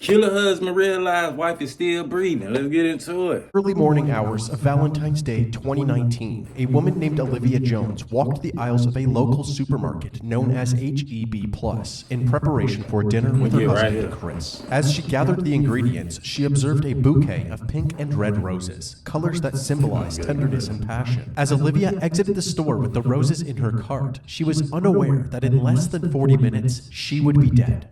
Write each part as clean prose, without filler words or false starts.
Killer husband realized wife is still breathing. Let's get into it. Early morning hours of Valentine's Day 2019, a woman named Olivia Jones walked the aisles of a local supermarket known as HEB Plus in preparation for dinner with her husband, Chris. As she gathered the ingredients, she observed a bouquet of pink and red roses, colors that symbolize tenderness and passion. As Olivia exited the store with the roses in her cart, she was unaware that in less than 40 minutes, she would be dead.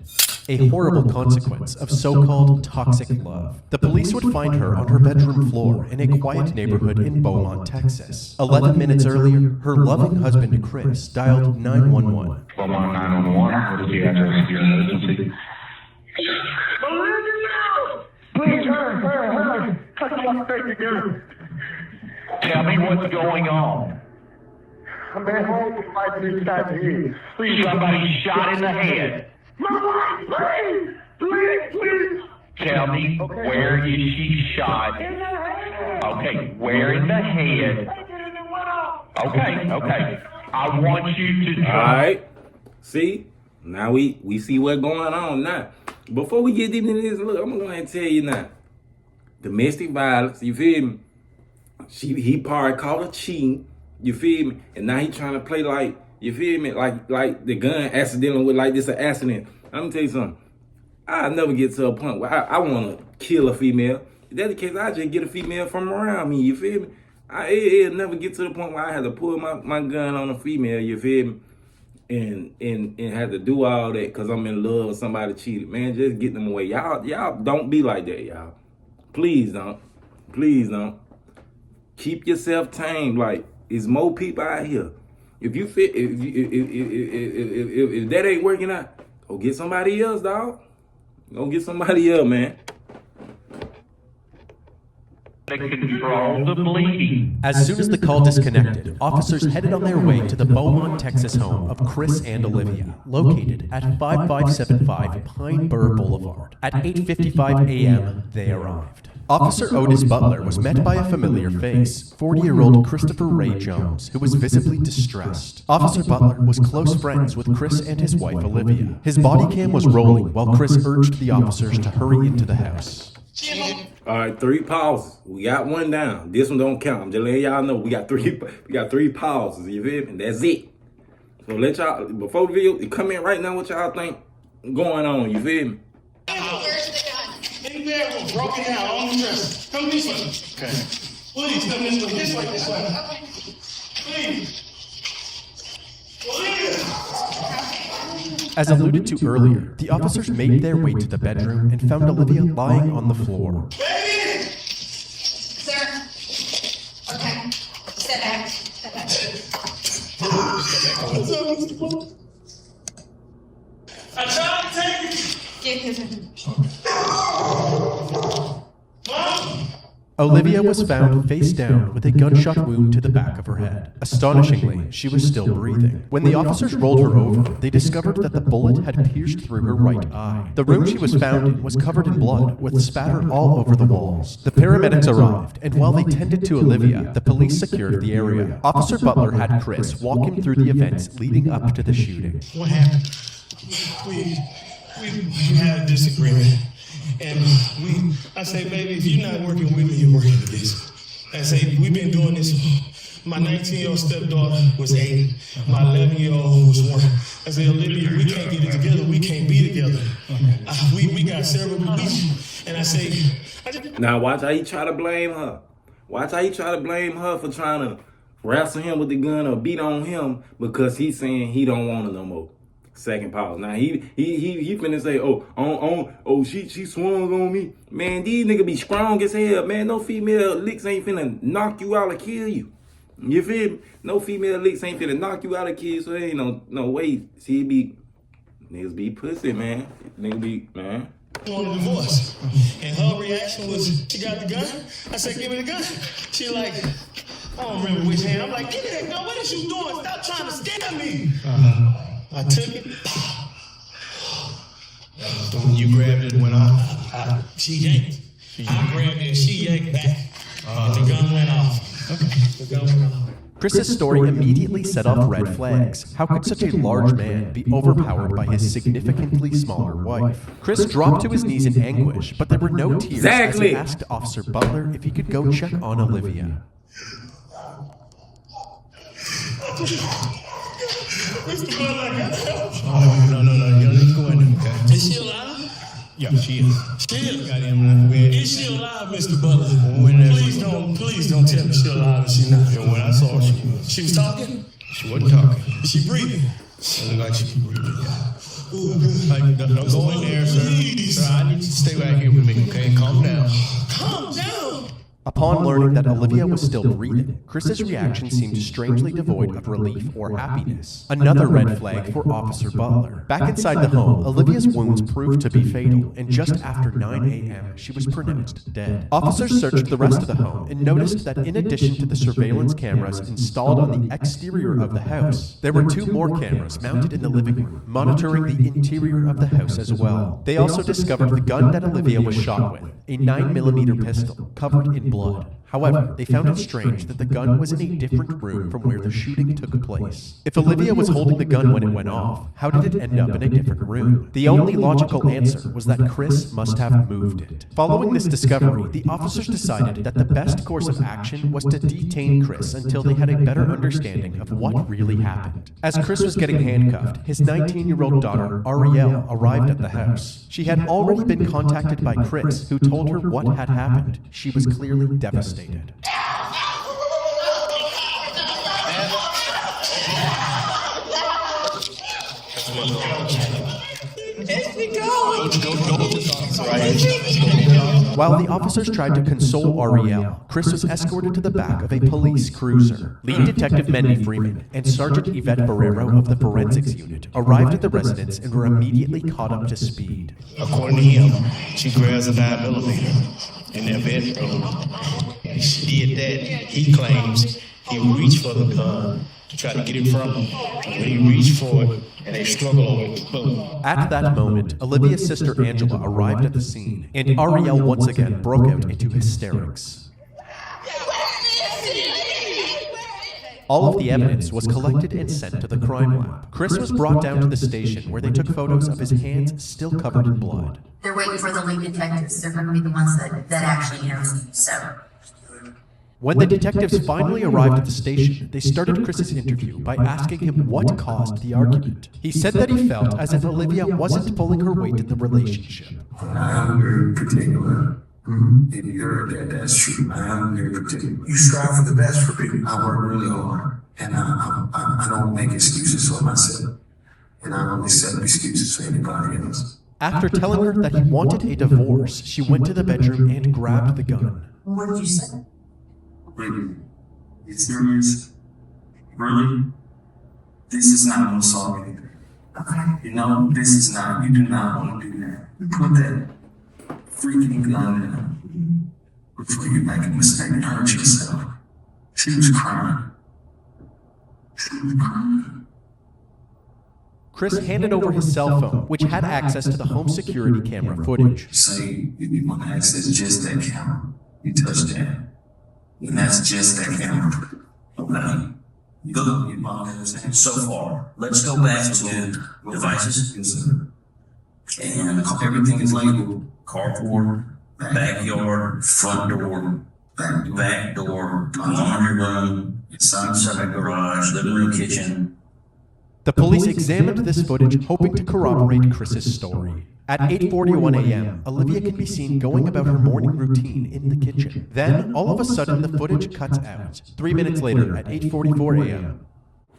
A horrible consequence of so-called toxic love. The police would find her on her bedroom floor in a quiet neighborhood in Beaumont, Texas. 11 minutes earlier, her loving husband, Chris, dialed 911. Beaumont 911, what is the address of your emergency? Please, hurry. Touch my face again. Tell me what's going on. I'm at home with my inside the head. Please. Somebody shot in the head. My wife, please. Tell me, where is she shot? In the head. Okay, where in the head? Okay. I want you to All right. See? Now we see what's going on now. Before we get deep into this, look, I'm going to tell you now. Domestic violence, you feel me? He probably called her cheating, you feel me? And now he trying to play like, you feel me? Like the gun accidentally with like this an accident. I'm gonna tell you something. I'll never get to a point where I want to kill a female. If that's the case, I just get a female from around me. You feel me? It'll never get to the point where I have to pull my gun on a female. You feel me? And have to do all that because I'm in love with somebody cheated. Man, just get them away. Y'all don't be like that, y'all. Please don't. Keep yourself tamed. Like, there's more people out here. If you fit, if that ain't working out, go get somebody else, dog. Go get somebody else, man. control the bleeding. As soon as the call disconnected, officers headed on their way to the Beaumont, Texas home of Chris and Olivia, located at 5575 Pine Bur Boulevard. At 8:55 a.m., they arrived. Officer Otis Butler was met by a familiar face, 40-year-old Christopher Ray Jones, who was visibly distressed. Officer Butler was close friends with Chris and his wife Olivia. His body cam was rolling while Chris urged the officers to hurry into the house. All right, 3 pauses. We got 1 down. This one don't count. I'm just letting y'all know we got 3 pauses. You feel me? That's it. So let y'all, before the video, come in right now what y'all think going on. You feel me? Where's the gun? In there with broken down on the dresser. Come this way. Okay. Please come this way. This way. Okay. Please. Olivia! As alluded to earlier, the officers made their way to the bedroom and found Olivia lying on the floor. Baby! Sir. Okay. Step back. What's up, Mr. Booth? I tried to take it. Get his. Mom! Olivia was found face down with a gunshot wound to the back of her head. Astonishingly, she was still breathing. When the officers rolled her over, they discovered that the bullet had pierced through her right eye. The room she was found in was covered in blood, with spatter all over the walls. The paramedics arrived, and while they tended to Olivia, the police secured the area. Officer Butler had Chris walk him through the events leading up to the shooting. What happened? We had a disagreement. And I say, baby, if you're not working with me, you're working against me. I say, we've been doing this. My 19-year-old stepdaughter was 8. My 11-year-old was 1. I say, Olivia, we can't get it together. We can't be together. We got several police. And I say, Now watch how he try to blame her. Watch how he try to blame her for trying to wrestle him with the gun or beat on him because he's saying he don't want her no more. Second pause. Now he finna say, she swung on me. Man, these niggas be strong as hell, man. No female licks ain't finna knock you out or kill you. You feel me? No female licks ain't finna knock you out or kill you, so there ain't no way. See, niggas be pussy, man. Niggas be, man. want a divorce. And her reaction was, she got the gun? I said, give me the gun. She like, I don't remember which hand. I'm like, give me that gun. What is you doing? Stop trying to scare me. I took it. When you grabbed it, when she yanked. I grabbed it and she yanked back. And the gun went off. Okay. The gun went off. Chris's story immediately set off red flags. How could such a large man be overpowered by his significantly smaller wife? Chris dropped to his knees in anguish, but there were no tears as he asked Officer Butler if he could go check on Olivia. Mr. Butler, I got help. Oh, no. You need to go in there, okay? Is she alive? Yeah, she is. She is? Is she alive, Mr. Butler? Please don't tell me she's alive if she's not. And when I saw her, she was talking? She wasn't talking. Is she breathing? It looked like she was breathing, yeah. Ooh, don't go in there, sir. Please. Sir, I need you to stay right here with me, okay? Calm down. Calm down? Upon learning that Olivia was still breathing, Chris's reaction seemed strangely devoid of relief or happiness. Another red flag for Officer Butler. Back inside the home, Olivia's wounds proved to be fatal, and just after 9 a.m., she was pronounced dead. Officers searched the rest of the home and noticed that in addition to the surveillance cameras installed on the exterior of the house, there were 2 more cameras mounted in the living room, monitoring the interior of the house as well. They also discovered the gun that Olivia was shot with, a 9mm pistol covered in blood. However, they found it strange that the gun was in a different room from where the shooting took place. If Olivia was holding the gun when it went off, how did it end up in a different room? The only logical answer was that Chris must have moved it. Following this discovery, the officers decided that the best course of action was to detain Chris until they had a better understanding of what really happened. As Chris was getting handcuffed, his 19-year-old daughter, Ariel, arrived at the house. She had already been contacted by Chris, who told her what had happened. She was clearly devastated. While the officers tried to console Ariel, Chris was escorted to the back of a police cruiser. Lead Detective Mendy Freeman and Sergeant Yvette Barrero of the Forensics Unit arrived at the residence and were immediately caught up to speed. According to him, she grabs a 9mm in their bedroom. And she did that. He claims he reached for the gun to try to get it from him. When he reached for it, and they struggle over it, boom. At that moment, Olivia's sister Angela arrived at the scene, and Ariel once again broke out into hysterics. All of the evidence was collected and sent to the crime lab. Chris was brought down to the station where they took photos of his hands still covered in blood. They're waiting for the lead detectives. They're going to be the ones that actually interview you, so. When the detectives finally arrived at the station, they started Chris's interview by asking him what caused the argument. He said that he felt as if Olivia wasn't pulling her weight in the relationship. I'm very particular. And you heard that's true. I'm very particular. You strive for the best for people. I work really hard. And I don't make excuses for myself. And I don't accept excuses for anybody else. After telling her that he wanted a divorce, she went to the bedroom and grabbed the gun. What did you say? Really? You serious? Really? This is not gonna solve anything. Okay. You know, this is not, you do not want to do that. You put that freaking gun in before you make a mistake and hurt yourself. She was crying. She was crying. Chris handed over his cell phone, which had access to the home security camera footage. Say you want to access just that camera. You touch that. And that's just that camera. Okay. Good. Your mom understands. So far, let's go back to devices. Yes, sir. And everything is labeled. Carport, backyard, front door, back door, laundry room, inside garage, living room, kitchen. The police examined this footage, hoping to corroborate Chris's story. At 8:41 a.m., Olivia can be seen going about her morning routine in the kitchen. Then, all of a sudden, the footage cuts out. 3 minutes later, at 8:44 a.m.,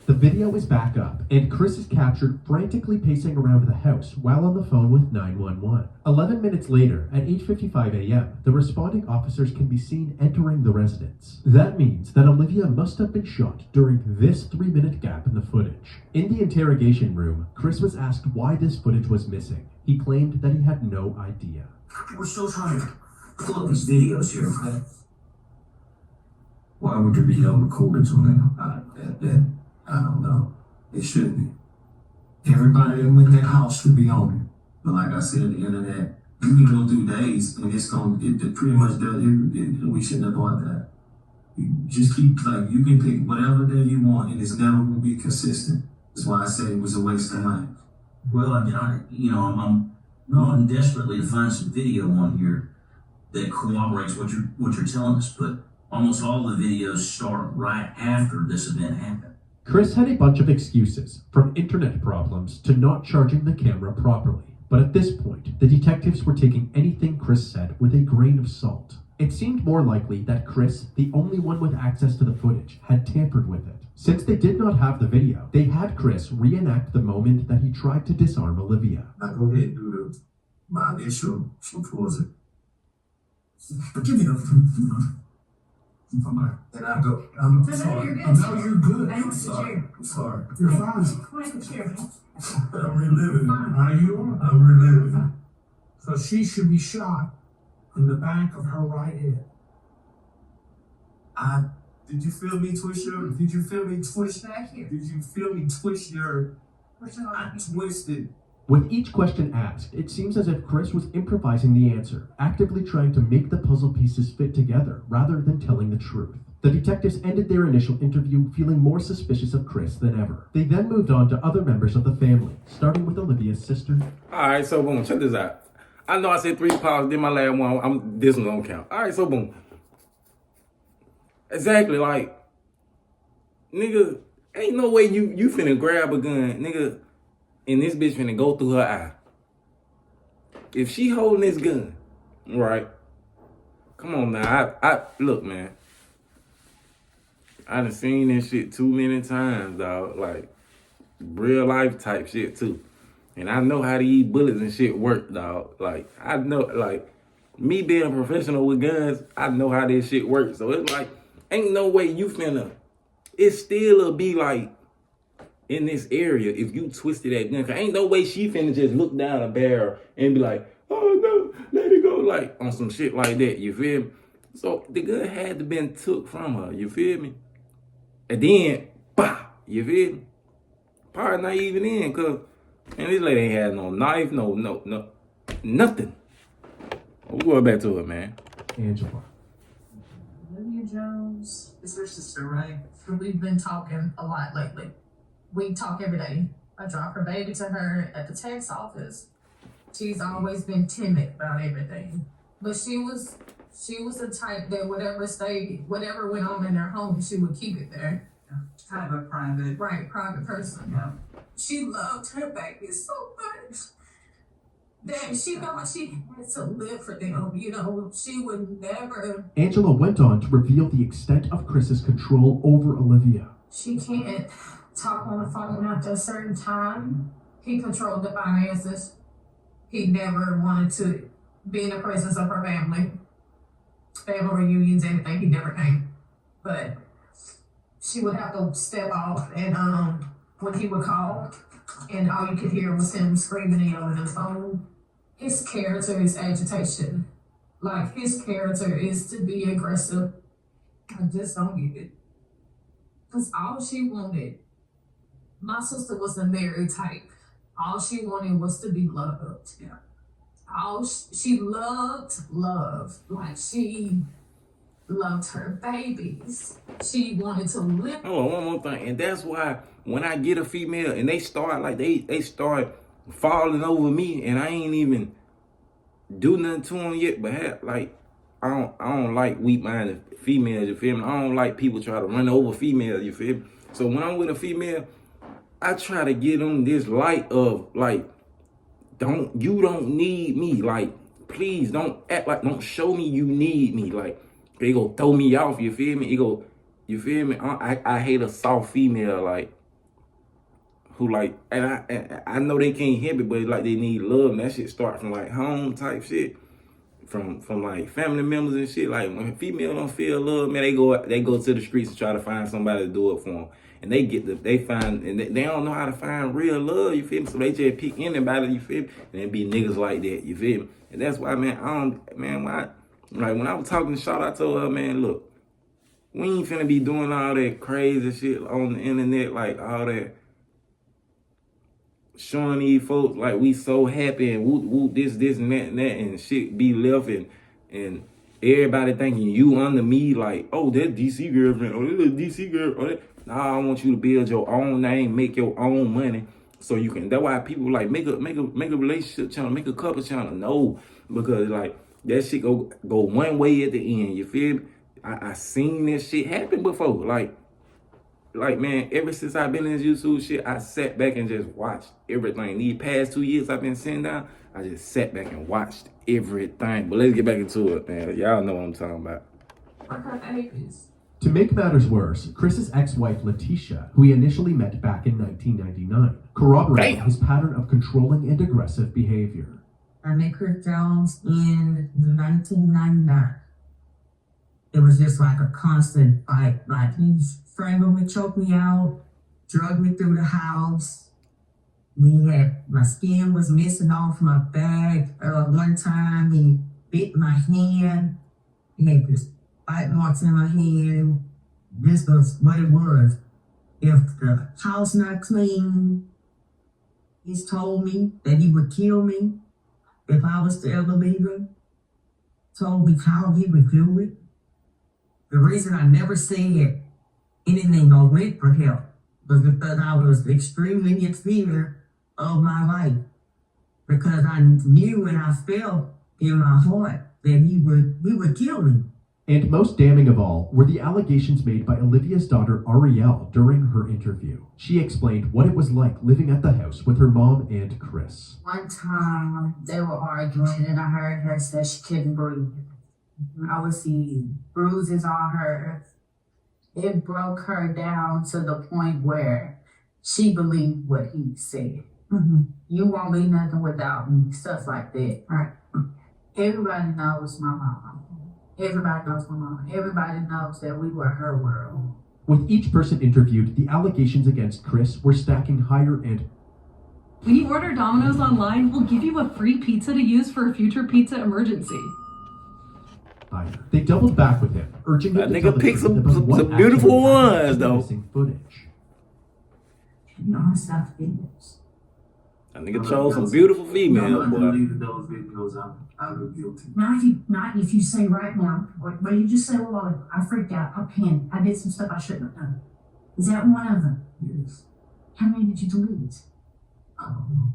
the video is back up, and Chris is captured frantically pacing around the house while on the phone with 911. 11 minutes later, at 8:55 a.m., the responding officers can be seen entering the residence. That means that Olivia must have been shot during this 3-minute gap in the footage. In the interrogation room, Chris was asked why this footage was missing. He claimed that he had no idea. We're still trying to pull up these videos here, okay? Why would there be no recordings on that? I don't know. It should be. Everybody that went in that house should be on it. But like I said, at the end of that, you can go through days and it pretty much does it. We shouldn't have bought that. You just keep, like, you can pick whatever day you want, and it's never gonna be consistent. That's why I said it was a waste of money. Well, I mean, I'm wanting desperately to find some video on here that corroborates what you're telling us, but almost all the videos start right after this event happened. Chris had a bunch of excuses, from internet problems to not charging the camera properly. But at this point, the detectives were taking anything Chris said with a grain of salt. It seemed more likely that Chris, the only one with access to the footage, had tampered with it. Since they did not have the video, they had Chris reenact the moment that he tried to disarm Olivia. Now go ahead and do my initial. She pulls it. But give me the. And I go, I'm sorry. No, you're good. I'm sorry. I'm sorry. You're fine. I'm reliving it. Are you? I'm reliving it. So she should be shot in the back of her right head. Did you feel me twist your? Did you feel me twist? Back here. Did you feel me twist your? I twisted. With each question asked, it seems as if Chris was improvising the answer, actively trying to make the puzzle pieces fit together rather than telling the truth. The detectives ended their initial interview feeling more suspicious of Chris than ever. They then moved on to other members of the family, starting with Olivia's sister. All right, so boom, check this out. I know I said 3 pause, then my last one, this one don't count. All right, so boom. Exactly, like, nigga, ain't no way you finna grab a gun, nigga, and this bitch finna go through her eye. If she holding this gun, right? Come on now, I look, man. I done seen this shit too many times, dog. Like, real life type shit too. And I know how these bullets and shit work, dog. Like, I know, like, me being a professional with guns, I know how this shit works. So it's like, ain't no way you finna, it still'll be like, in this area, if you twisted that gun, cause ain't no way she finna just look down a barrel and be like, oh no, let it go, like, on some shit like that, you feel me? So the gun had to been took from her, you feel me? And then, bah, you feel me? Probably not even in, cause, man, this lady ain't had no knife, no, nothing. We'll go back to it, man. Angela. Olivia Jones is her sister, right? We've been talking a lot lately. We talk every day. I drop her baby to her at the tax office. She's always been timid about everything. But she was the type that whatever went on in their home, she would keep it there. Yeah. Kind of a private person. Yeah. She loved her baby so much that she thought she had to live for them. You know, she would never. Angela went on to reveal the extent of Chris's control over Olivia. She can't talk on the phone after a certain time. He controlled the finances. He never wanted to be in the presence of her family. Family reunions, anything, he never came. But she would have to step off, and when he would call, and all you could hear was him screaming and yelling on the phone. His character is agitation. Like, his character is to be aggressive. I just don't get it. Because all she wanted, my sister was a married type. All she wanted was to be loved. Yeah. She loved love. Like, she loved her babies. She wanted to live. Oh, one more thing, and that's why when I get a female and they start like they start falling over me, and I ain't even do nothing to them yet, but like I don't like weak-minded females. You feel me? I don't like people try to run over females. You feel me? So when I'm with a female, I try to get them this light of like, you don't need me. Like, please don't act like, don't show me you need me. Like, they go throw me off. You feel me? You feel me? I hate a soft female, like, who like, and I know they can't help it, but like they need love, and that shit start from like home type shit, from like family members and shit. Like, when a female don't feel love, man, they go to the streets and try to find somebody to do it for them, and they find, and they don't know how to find real love. You feel me? So they just pick anybody. You feel me? And it be niggas like that. You feel me? And that's why, man, when I was talking to Shot, I told her, man, look, we ain't finna be doing all that crazy shit on the internet, like all that showing these folks like we so happy and whoop, this and that and shit be left and everybody thinking you under me, like, oh, that DC girlfriend, oh, that DC girl, oh, that. Nah, I want you to build your own name, make your own money, so you can. That's why people like make a relationship channel, make a couple channel. No, because like that shit go one way at the end. You feel me? I seen this shit happen before. Like man, ever since I've been in this YouTube shit, I sat back and just watched everything. These past 2 years I've been sitting down, I just sat back and watched everything. But let's get back into it, man. Y'all know what I'm talking about. To make matters worse, Chris's ex-wife Letitia, who he initially met back in 1999, corroborated his pattern of controlling and aggressive behavior. I met Chris Jones in 1999. It was just like a constant fight. Like he strangled me, choked me out, drugged me through the house. My skin was missing off my back. One time he bit my hand. He had this bite marks in my hand. This was what it was. If the house not clean, he's told me that he would kill me if I was to ever leave him. Told me how he would do it. The reason I never said anything or went for help was because I was extremely in fear of my life. Because I knew and I felt in my heart that he would kill me. And most damning of all were the allegations made by Olivia's daughter Arielle during her interview. She explained what it was like living at the house with her mom and Chris. One time they were arguing and I heard her say she couldn't breathe. I would see bruises on her. It broke her down to the point where she believed what he said. Mm-hmm. You won't be nothing without me, stuff like that. Right? Everybody knows my mom. Everybody knows my mom. Everybody knows that we were her world. With each person interviewed, the allegations against Chris were stacking higher and... When you order Domino's online, we'll give you a free pizza to use for a future pizza emergency. higher. They doubled back with him, urging him to tell the truth about some what beautiful actually happened ones, in the though. missing footage. Non-stop videos. That nigga chose some beautiful females, boy. Those videos, I'm guilty. Not if you say right now, but you just say, well, I freaked out, I panicked, I did some stuff I shouldn't have done. Is that one of them? Yes. How many did you delete? I don't know.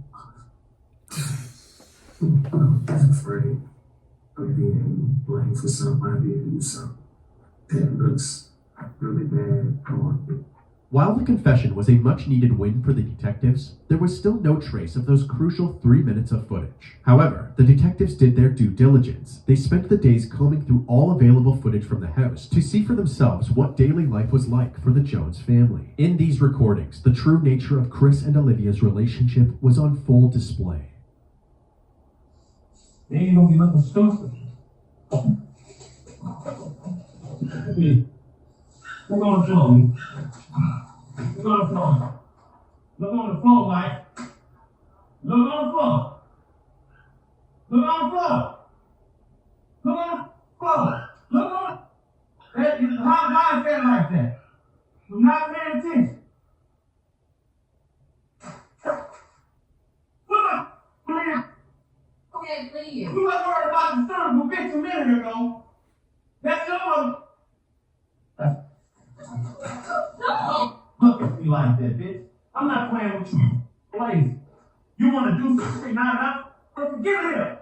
I was afraid of being blamed for something I did do something that looks really bad on me. While the confession was a much-needed win for the detectives, there was still no trace of those crucial 3 minutes of footage. However, the detectives did their due diligence. They spent the days combing through all available footage from the house to see for themselves what daily life was like for the Jones family. In these recordings, the true nature of Chris and Olivia's relationship was on full display. They ain't gonna be nothing stupid. Look on the floor. Look on the floor. Look on the floor, Mike. Look on the floor. Look on the floor. Look on the floor. Look on that. How God said like that? You're not paying attention. Look up, man. Okay, please. You wasn't worried about the son of a bitch a minute ago. That's your mother. Look at me like that, bitch. I'm not playing with you. Lazy. You want to do something now? Give it here.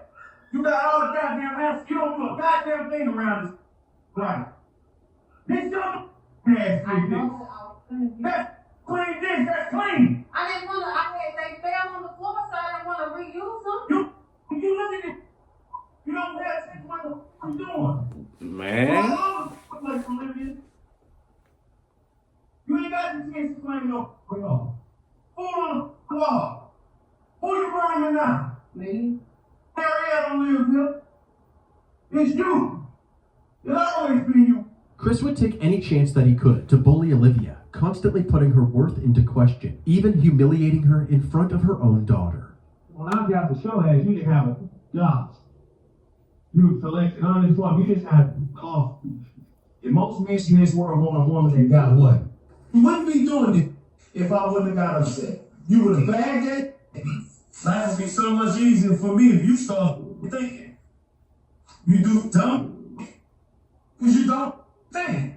You got all the goddamn answers. You don't do a goddamn thing around this. Right. Bitch, don't ass I me, know bitch. I was That's clean dish. That's clean. I didn't want to, they fell on the floor, so I didn't want to reuse them. You look at it. You don't pay attention to what I'm doing. Man. You ain't got the chance to claim no y'all. Who on the wall? Who you running now? Me? Arielle don't live here. It's you. It's always been you. Chris would take any chance that he could to bully Olivia, constantly putting her worth into question, even humiliating her in front of her own daughter. When I got the show ass, you didn't have a job. You selected honest woman. You just had off. If most men in this world want a woman that got what? You wouldn't be doing it if I wouldn't have got upset. You would have bagged it. Life would be so much easier for me if you start thinking. You do dumb. Because you don't think.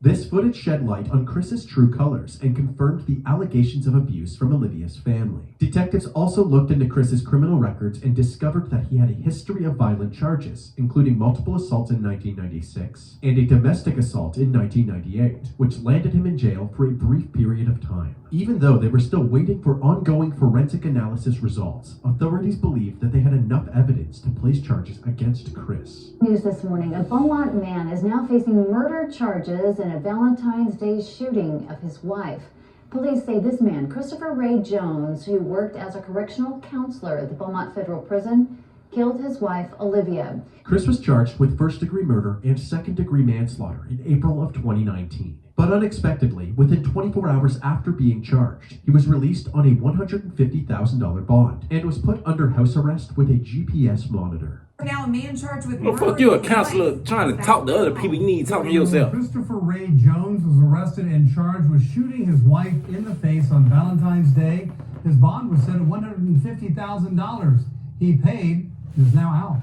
This footage shed light on Chris's true colors and confirmed the allegations of abuse from Olivia's family. Detectives also looked into Chris's criminal records and discovered that he had a history of violent charges, including multiple assaults in 1996 and a domestic assault in 1998, which landed him in jail for a brief period of time. Even though they were still waiting for ongoing forensic analysis results, authorities believed that they had enough evidence to place charges against Chris. News this morning, a Beaumont man is now facing murder charges in a Valentine's Day shooting of his wife. Police say this man, Christopher Ray Jones, who worked as a correctional counselor at the Beaumont Federal Prison, killed his wife, Olivia. Chris was charged with first-degree murder and second-degree manslaughter in April of 2019. But unexpectedly, within 24 hours after being charged, he was released on a $150,000 bond and was put under house arrest with a GPS monitor. Now a man charged with Well, fuck you, a counselor trying to talk to other people. You need to talk to yourself. Christopher Ray Jones was arrested and charged with shooting his wife in the face on Valentine's Day. His bond was set at $150,000. He paid, is now out.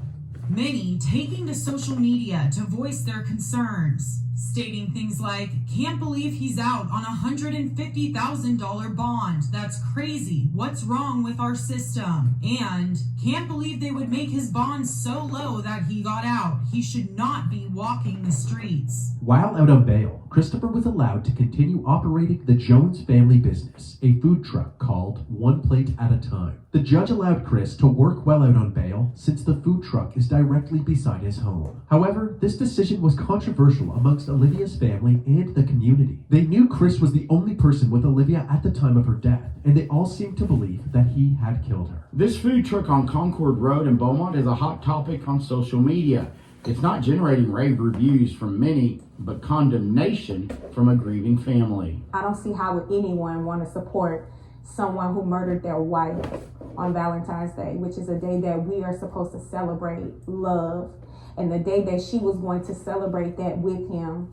Many taking to social media to voice their concerns, stating things like, "Can't believe he's out on a $150,000 bond. That's crazy. What's wrong with our system?" And, "Can't believe they would make his bond so low that he got out. He should not be walking the streets." While out on bail, Christopher was allowed to continue operating the Jones family business, a food truck called One Plate at a Time. The judge allowed Chris to work while out on bail since the food truck is directly beside his home. However, this decision was controversial amongst Olivia's family and the community. They knew Chris was the only person with Olivia at the time of her death, and they all seemed to believe that he had killed her. This food truck on Concord Road in Beaumont is a hot topic on social media. It's not generating rave reviews from many, but condemnation from a grieving family. I don't see how would anyone want to support someone who murdered their wife on Valentine's Day, which is a day that we are supposed to celebrate love. And the day that she was going to celebrate that with him,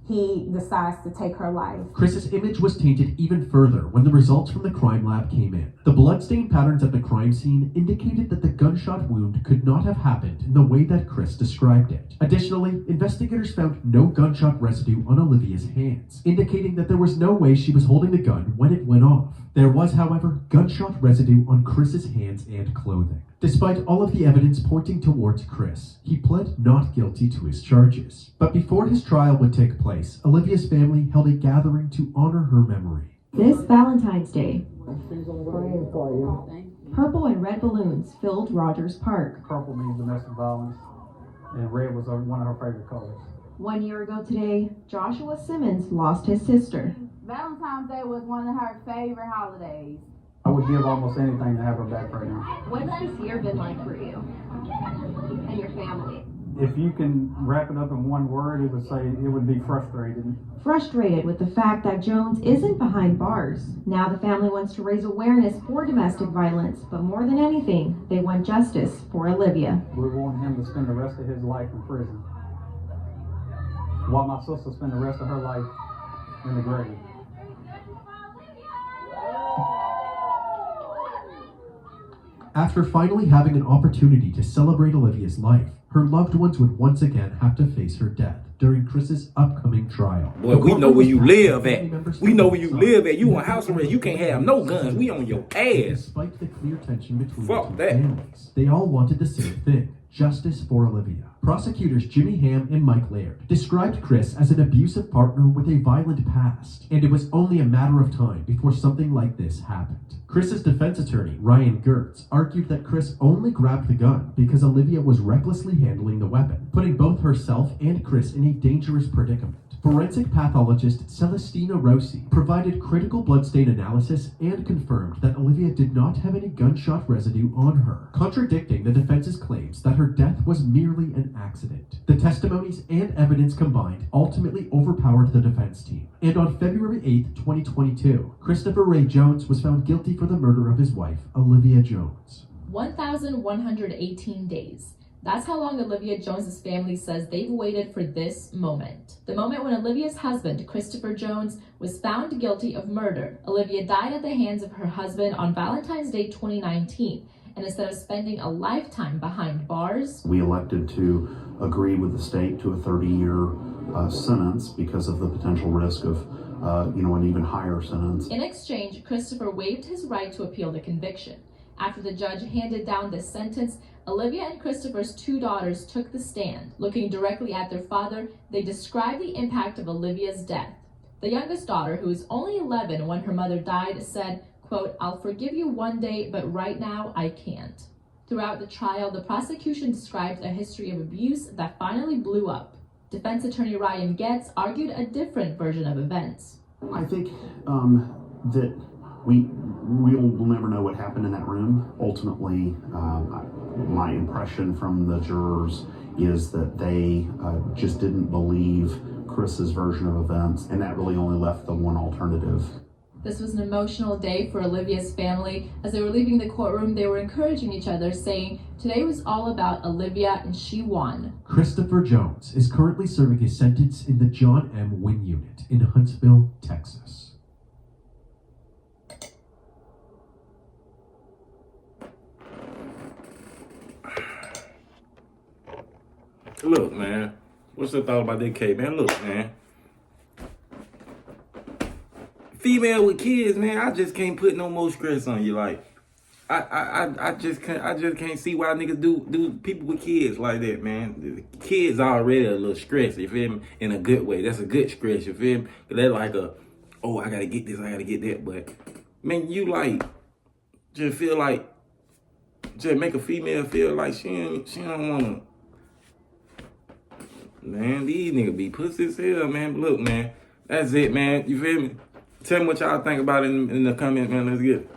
he decides to take her life. Chris's image was tainted even further when the results from the crime lab came in. The bloodstain patterns at the crime scene indicated that the gunshot wound could not have happened in the way that Chris described it. Additionally, investigators found no gunshot residue on Olivia's hands, indicating that there was no way she was holding the gun when it went off. There was, however, gunshot residue on Chris's hands and clothing. Despite all of the evidence pointing towards Chris, he pled not guilty to his charges. But before his trial would take place, Olivia's family held a gathering to honor her memory. This Valentine's Day, purple and red balloons filled Rogers Park. Purple means domestic violence, and red was one of her favorite colors. 1 year ago today, Joshua Simmons lost his sister. Valentine's Day was one of her favorite holidays. I would give almost anything to have her back right now. What's this year been like for you and your family? If you can wrap it up in one word, it would be frustrated. Frustrated with the fact that Jones isn't behind bars. Now the family wants to raise awareness for domestic violence, but more than anything, they want justice for Olivia. We want him to spend the rest of his life in prison, while my sister spend the rest of her life in the grave. After finally having an opportunity to celebrate Olivia's life, her loved ones would once again have to face her death during Chris's upcoming trial. Boy, we know where you live at. We know where you live at. You on house arrest. You can't have no guns. We on your ass. Despite the clear tension between Fuck the two that. families, they all wanted the same thing: justice for Olivia. Prosecutors Jimmy Ham and Mike Laird described Chris as an abusive partner with a violent past, and it was only a matter of time before something like this happened. Chris's defense attorney, Ryan Gertz, argued that Chris only grabbed the gun because Olivia was recklessly handling the weapon, putting both herself and Chris in a dangerous predicament. Forensic pathologist Celestina Rossi provided critical bloodstain analysis and confirmed that Olivia did not have any gunshot residue on her, contradicting the defense's claims that her death was merely an accident. The testimonies and evidence combined ultimately overpowered the defense team, and on February 8, 2022, Christopher Ray Jones was found guilty for the murder of his wife, Olivia Jones. 1,118 days. That's how long Olivia Jones's family says they've waited for this moment. The moment when Olivia's husband, Christopher Jones, was found guilty of murder. Olivia died at the hands of her husband on Valentine's Day 2019, and instead of spending a lifetime behind bars, we elected to agree with the state to a 30-year sentence because of the potential risk of an even higher sentence. In exchange, Christopher waived his right to appeal the conviction. After the judge handed down this sentence, Olivia and Christopher's 2 daughters took the stand. Looking directly at their father, they described the impact of Olivia's death. The youngest daughter, who was only 11 when her mother died, said, quote, "I'll forgive you one day, but right now I can't." Throughout the trial, the prosecution described a history of abuse that finally blew up. Defense attorney Ryan Getz argued a different version of events. I think that we'll never know what happened in that room. Ultimately, my impression from the jurors is that they just didn't believe Chris's version of events, and that really only left the one alternative. This was an emotional day for Olivia's family. As they were leaving the courtroom, they were encouraging each other, saying, "Today was all about Olivia and she won." Christopher Jones is currently serving his sentence in the John M. Wynn Unit in Huntsville, Texas. Look, man. What's your thought about that case, man? Look, man. Female with kids, man, I just can't put no more stress on you. Like, I just can't see why niggas do people with kids like that, man. The kids already a little stressed, you feel me? In a good way. That's a good stress, you feel me? They're like oh, I gotta get this, I gotta get that. But man, you like just feel like just make a female feel like she don't wanna. Man, these niggas be pussy as hell, man. But look, man, that's it, man. You feel me? Tell me what y'all think about it in the comments, man. Let's get it.